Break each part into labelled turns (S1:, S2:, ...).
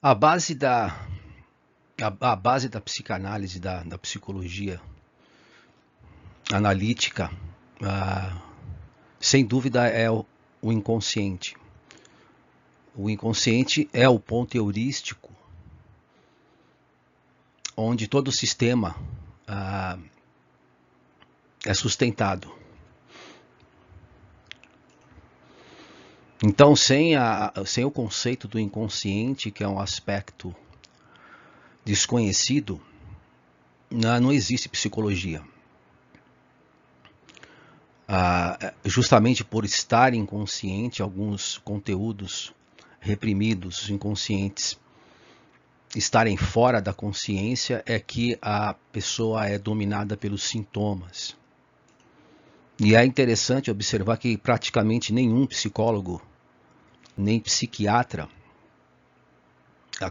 S1: A base da, a base da psicanálise, da psicologia analítica, ah, sem dúvida é o inconsciente. O inconsciente é o ponto heurístico onde todo o sistema é sustentado. Então, sem o conceito do inconsciente, que é um aspecto desconhecido, não existe psicologia. Justamente por estar inconsciente, alguns conteúdos reprimidos, inconscientes, estarem fora da consciência, é que a pessoa é dominada pelos sintomas. E é interessante observar que praticamente nenhum psicólogo, nem psiquiatra,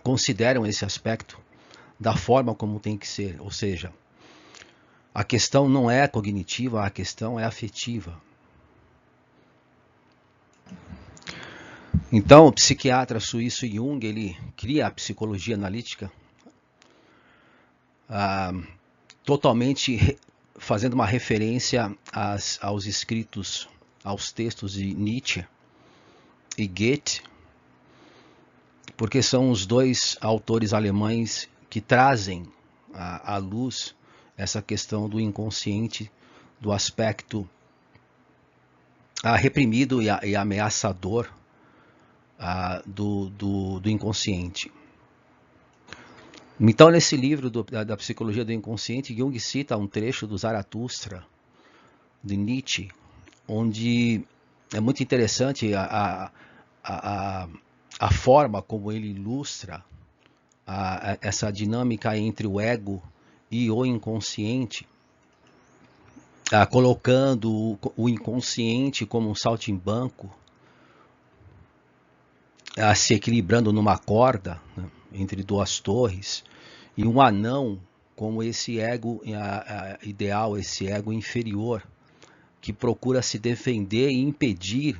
S1: consideram esse aspecto da forma como tem que ser. Ou seja, a questão não é cognitiva, a questão é afetiva. Então, o psiquiatra suíço Jung, ele cria a psicologia analítica totalmente fazendo uma referência aos escritos, aos textos de Nietzsche e Goethe, porque são os dois autores alemães que trazem à luz essa questão do inconsciente, do aspecto reprimido e ameaçador do inconsciente. Então, nesse livro da Psicologia do Inconsciente, Jung cita um trecho do Zaratustra, de Nietzsche, onde é muito interessante a forma como ele ilustra essa dinâmica entre o ego e o inconsciente, colocando o inconsciente como um saltimbanco, se equilibrando numa corda, né, entre duas torres, e um anão como esse ego ideal, esse ego inferior, que procura se defender e impedir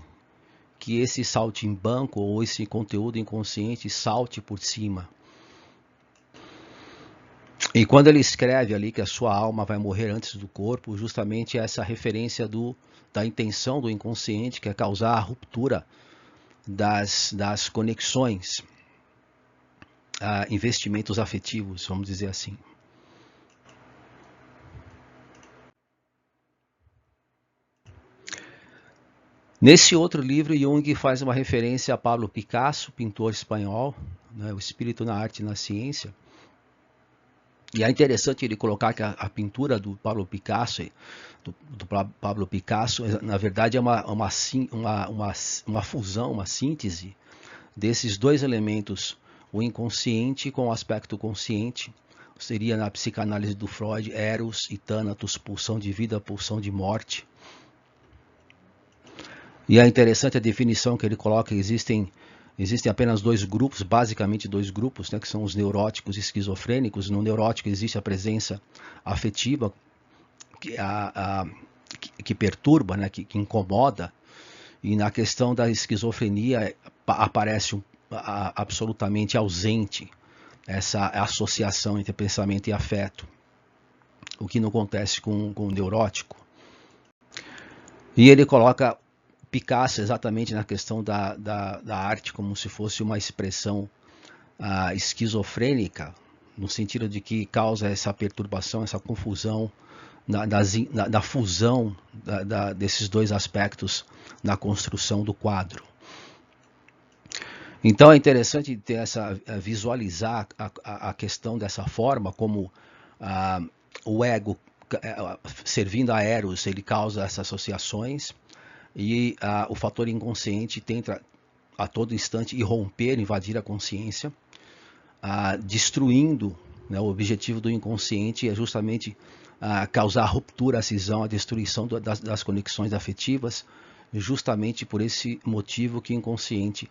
S1: que esse saltimbanco ou esse conteúdo inconsciente salte por cima. E quando ele escreve ali que a sua alma vai morrer antes do corpo, justamente essa referência da intenção do inconsciente, que é causar a ruptura das conexões, investimentos afetivos, vamos dizer assim. Nesse outro livro, Jung faz uma referência a Pablo Picasso, pintor espanhol, né, o espírito na arte e na ciência. E é interessante ele colocar que a pintura do Pablo Picasso, na verdade é uma fusão, uma síntese desses dois elementos, o inconsciente com o aspecto consciente. Seria na psicanálise do Freud, Eros e Thanatos, pulsão de vida, pulsão de morte. E é interessante a definição que ele coloca: existem apenas dois grupos, basicamente dois grupos, né, que são os neuróticos e esquizofrênicos. No neurótico existe a presença afetiva que perturba, né, que incomoda, e na questão da esquizofrenia aparece absolutamente ausente essa associação entre pensamento e afeto, o que não acontece com o neurótico. E ele coloca Picasso exatamente na questão da arte como se fosse uma expressão esquizofrênica, no sentido de que causa essa perturbação, essa confusão, da fusão desses dois aspectos na construção do quadro. Então é interessante ter visualizar a questão dessa forma, como o ego, servindo a Eros, ele causa essas associações, e o fator inconsciente tenta a todo instante irromper, invadir a consciência, destruindo, né, o objetivo do inconsciente é justamente causar a ruptura, a cisão, a destruição das conexões afetivas, justamente por esse motivo que o inconsciente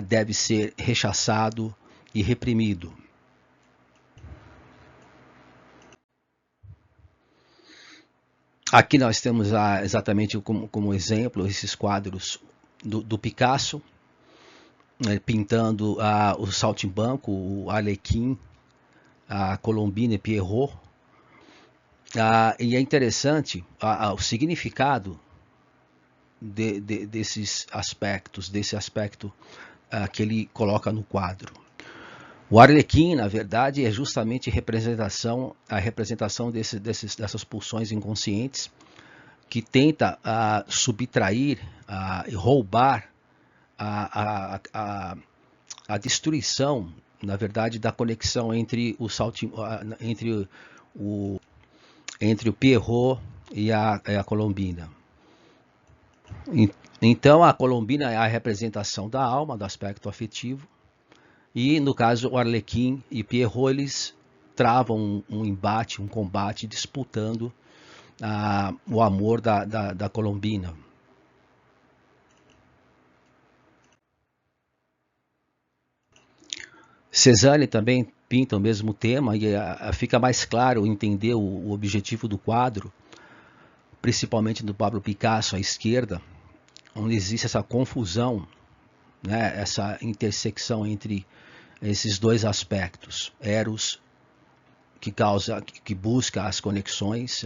S1: deve ser rechaçado e reprimido. Aqui nós temos exatamente como exemplo esses quadros do Picasso, pintando o Saltimbanco, o Arlequim, a Colombina e Pierrot. E é interessante o significado desses aspectos, desse aspecto que ele coloca no quadro. O Arlequim, na verdade, é justamente a representação dessas pulsões inconscientes que tenta subtrair e roubar a destruição, na verdade, da conexão entre o Pierrot e a Colombina. Então, a Colombina é a representação da alma, do aspecto afetivo, e, no caso, o Arlequim e Pierrot, eles travam um embate, um combate, disputando o amor da Colombina. Cézanne também pinta o mesmo tema e fica mais claro entender o objetivo do quadro, principalmente do Pablo Picasso à esquerda, onde existe essa confusão, né, essa intersecção entre esses dois aspectos, Eros, que busca as conexões,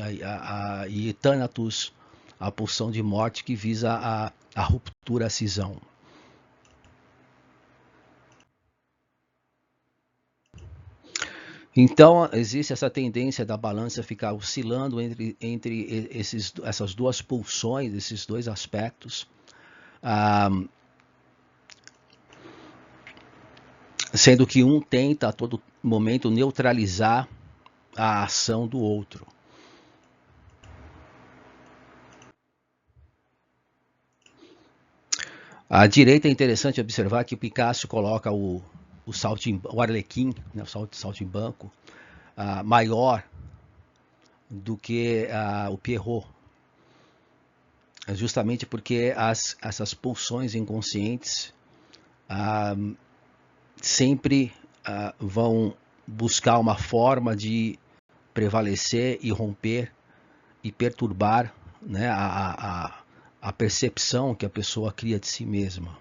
S1: e Thanatos, a pulsão de morte que visa a ruptura, a cisão. Então, existe essa tendência da balança ficar oscilando entre essas duas pulsões, esses dois aspectos, sendo que um tenta a todo momento neutralizar a ação do outro. À direita é interessante observar que o Picasso coloca o Arlequim, né, o saltimbanco, maior do que o Pierrot. Justamente porque essas pulsões inconscientes sempre vão buscar uma forma de prevalecer e romper e perturbar, né, a percepção que a pessoa cria de si mesma.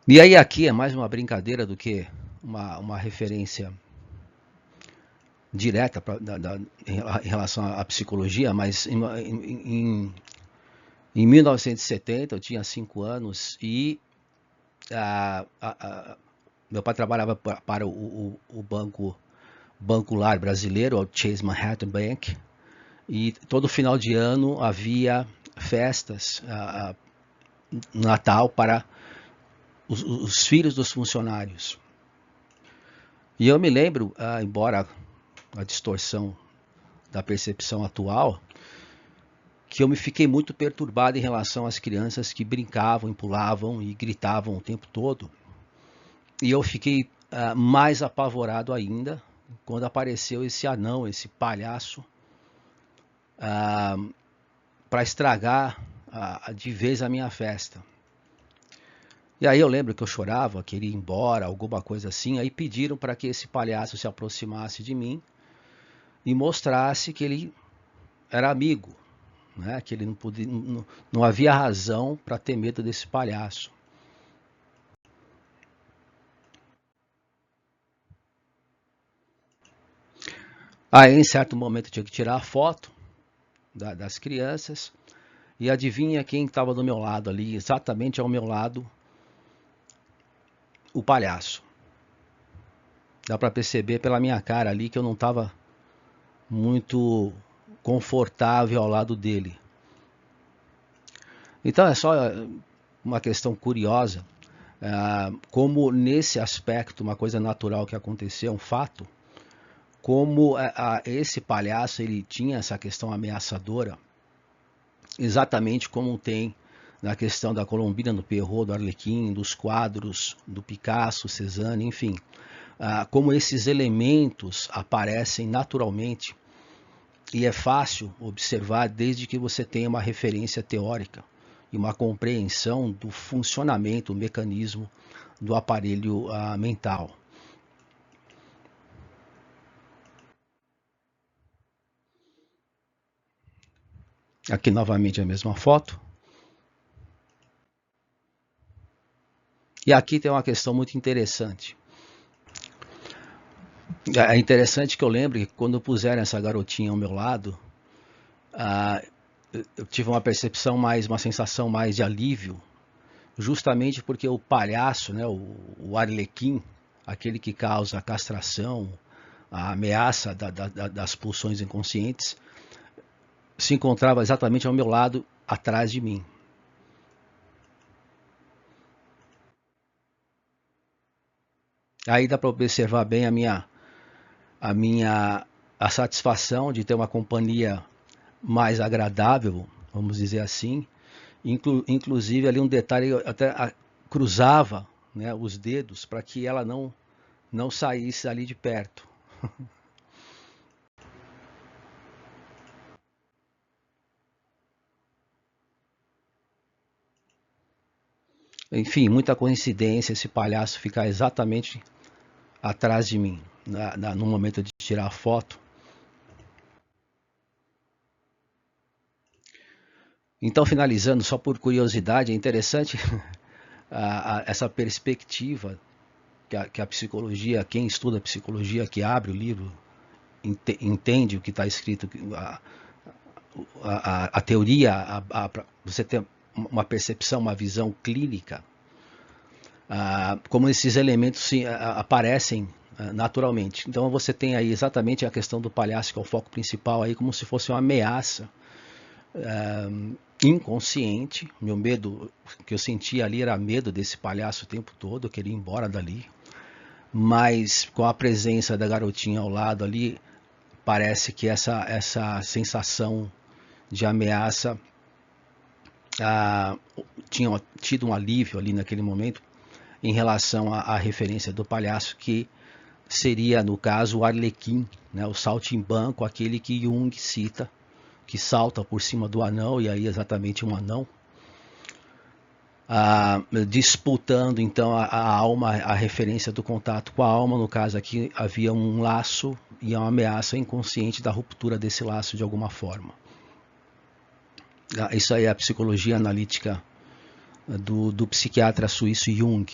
S1: E aí aqui é mais uma brincadeira do que uma referência direta em relação à psicologia, mas em 1970 eu tinha 5 anos e meu pai trabalhava para o Banco Lar brasileiro, o Chase Manhattan Bank, e todo final de ano havia festas, Natal, para os filhos dos funcionários. E eu me lembro, embora a distorção da percepção atual, que eu me fiquei muito perturbado em relação às crianças que brincavam, pulavam e gritavam o tempo todo. E eu fiquei mais apavorado ainda quando apareceu esse anão, esse palhaço, para estragar de vez a minha festa. E aí eu lembro que eu chorava, queria ir embora, alguma coisa assim. Aí pediram para que esse palhaço se aproximasse de mim e mostrasse que ele era amigo, né? Que ele não havia razão para ter medo desse palhaço. Aí, em certo momento, eu tinha que tirar a foto das crianças. E adivinha quem estava do meu lado ali, exatamente ao meu lado? O palhaço. Dá para perceber pela minha cara ali que eu não estava muito confortável ao lado dele. Então é só uma questão curiosa, como nesse aspecto, uma coisa natural que aconteceu, um fato, como esse palhaço ele tinha essa questão ameaçadora, exatamente como tem na questão da Colombina, do Pierrot, do Arlequim, dos quadros do Picasso, Cézanne, enfim. Como esses elementos aparecem naturalmente e é fácil observar desde que você tenha uma referência teórica e uma compreensão do funcionamento, o mecanismo do aparelho mental. Aqui novamente a mesma foto. E aqui tem uma questão muito interessante. É interessante que eu lembro que quando puseram essa garotinha ao meu lado, eu tive uma percepção mais, uma sensação mais de alívio, justamente porque o palhaço, né, o Arlequim, aquele que causa a castração, a ameaça das pulsões inconscientes, se encontrava exatamente ao meu lado, atrás de mim. Aí dá para observar bem a minha a satisfação de ter uma companhia mais agradável, vamos dizer assim. Inclusive ali um detalhe, eu até cruzava, né, os dedos para que ela não saísse ali de perto. Enfim, muita coincidência esse palhaço ficar exatamente atrás de mim, no momento de tirar a foto. Então, finalizando, só por curiosidade, é interessante essa perspectiva que a psicologia, quem estuda psicologia, que abre o livro, entende o que está escrito, a teoria, você tem uma percepção, uma visão clínica, como esses elementos aparecem naturalmente. Então você tem aí exatamente a questão do palhaço, que é o foco principal, aí como se fosse uma ameaça inconsciente. Meu medo que eu sentia ali era medo desse palhaço o tempo todo, eu queria ir embora dali. Mas com a presença da garotinha ao lado ali, parece que essa sensação de ameaça tinha tido um alívio ali naquele momento em relação à referência do palhaço, que seria, no caso, o Arlequim, né, o saltimbanco, aquele que Jung cita, que salta por cima do anão, e aí exatamente um anão, disputando então a alma, a referência do contato com a alma. No caso aqui havia um laço e uma ameaça inconsciente da ruptura desse laço de alguma forma. Isso aí é a psicologia analítica do psiquiatra suíço Jung.